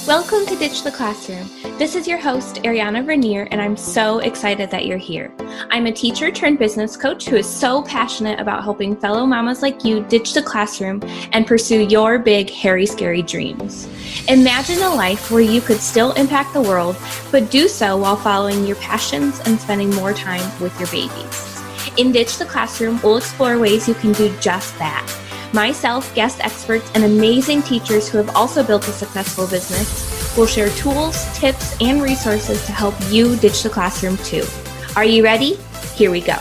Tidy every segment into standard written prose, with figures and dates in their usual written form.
Welcome to Ditch the Classroom. This is your host, Ariana Vernier, and I'm so excited that you're here. I'm a teacher turned business coach who is so passionate about helping fellow mamas like you ditch the classroom and pursue your big, hairy, scary dreams. Imagine a life where you could still impact the world, but do so while following your passions and spending more time with your babies. In Ditch the Classroom, we'll explore ways you can do just that. Myself, guest experts, and amazing teachers who have also built a successful business will share tools, tips, and resources to help you ditch the classroom too. Are you ready? Here we go.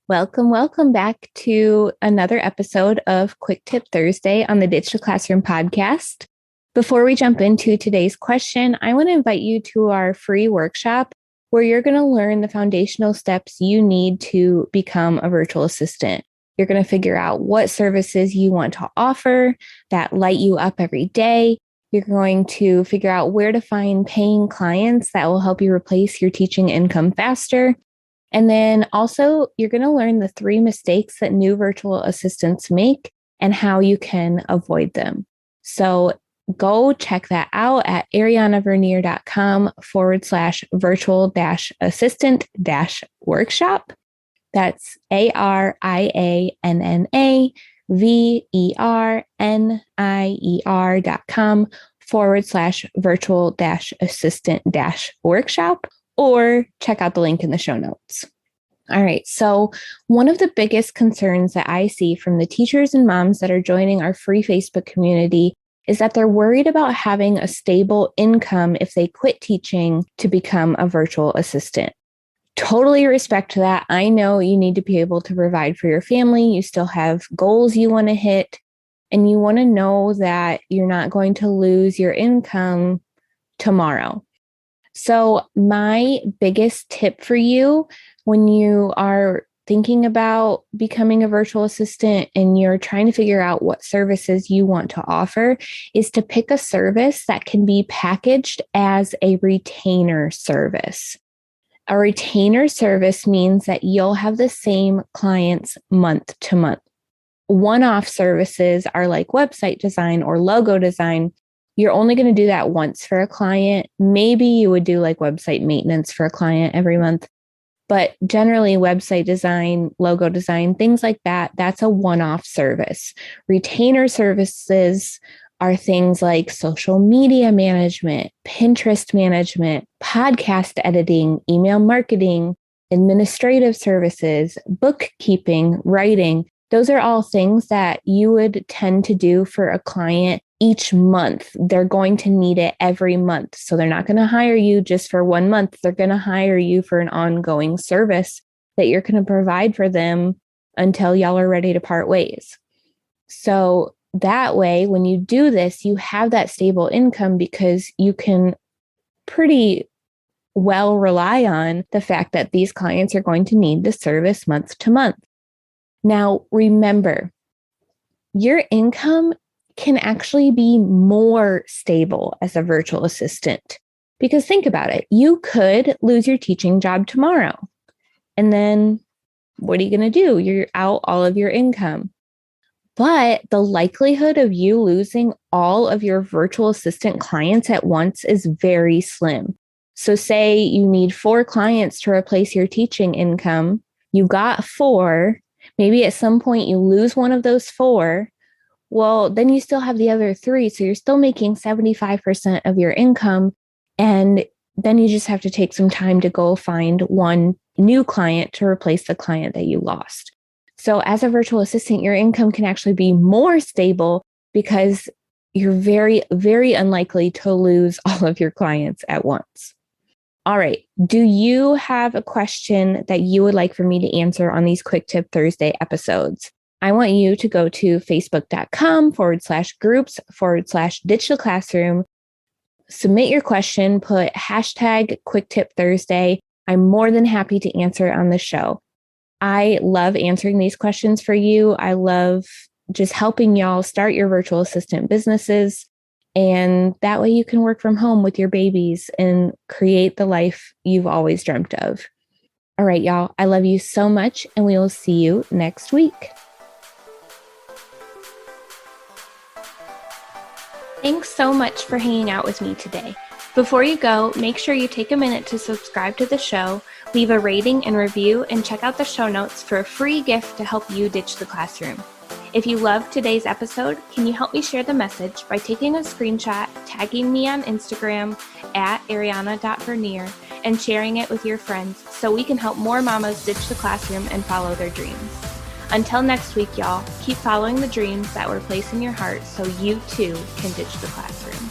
Welcome back to another episode of Quick Tip Thursday on the Ditch the Classroom podcast. Before we jump into today's question, I want to invite you to our free workshop where you're going to learn the foundational steps you need to become a virtual assistant. You're going to figure out what services you want to offer that light you up every day. You're going to figure out where to find paying clients that will help you replace your teaching income faster. And then also, you're going to learn the 3 mistakes that new virtual assistants make and how you can avoid them. So go check that out at arianavernier.com/virtual-assistant-workshop. That's arianavernier.com/virtual-assistant-workshop, or check out the link in the show notes. All right. So one of the biggest concerns that I see from the teachers and moms that are joining our free Facebook community is that they're worried about having a stable income if they quit teaching to become a virtual assistant. Totally respect that. I know you need to be able to provide for your family. You still have goals you want to hit, and you want to know that you're not going to lose your income tomorrow. So my biggest tip for you when you are thinking about becoming a virtual assistant and you're trying to figure out what services you want to offer is to pick a service that can be packaged as a retainer service. A retainer service means that you'll have the same clients month to month. One-off services are like website design or logo design. You're only going to do that once for a client. Maybe you would do like website maintenance for a client every month. But generally, website design, logo design, things like that, that's a one-off service. Retainer services are things like social media management, Pinterest management, podcast editing, email marketing, administrative services, bookkeeping, writing. Those are all things that you would tend to do for a client each month. They're going to need it every month. So they're not going to hire you just for 1 month. They're going to hire you for an ongoing service that you're going to provide for them until y'all are ready to part ways. So that way, when you do this, you have that stable income because you can pretty well rely on the fact that these clients are going to need the service month to month. Now, remember, your income can actually be more stable as a virtual assistant. Because think about it, you could lose your teaching job tomorrow. And then what are you going to do? You're out all of your income. But the likelihood of you losing all of your virtual assistant clients at once is very slim. So say you need 4 clients to replace your teaching income. You got 4. Maybe at some point you lose one of those 4. Well, then you still have the other 3. So you're still making 75% of your income. And then you just have to take some time to go find one new client to replace the client that you lost. So as a virtual assistant, your income can actually be more stable because you're very, very unlikely to lose all of your clients at once. All right. Do you have a question that you would like for me to answer on these Quick Tip Thursday episodes? I want you to go to facebook.com/groups/ditch the classroom, submit your question, put #QuickTipThursday. I'm more than happy to answer it on the show. I love answering these questions for you. I love just helping y'all start your virtual assistant businesses. And that way you can work from home with your babies and create the life you've always dreamt of. All right, y'all. I love you so much, and we will see you next week. Thanks so much for hanging out with me today. Before you go, make sure you take a minute to subscribe to the show, leave a rating and review, and check out the show notes for a free gift to help you ditch the classroom. If you loved today's episode, can you help me share the message by taking a screenshot, tagging me on Instagram at ariana.vernier, and sharing it with your friends so we can help more mamas ditch the classroom and follow their dreams. Until next week, y'all, keep following the dreams that were placed in your heart so you too can ditch the classroom.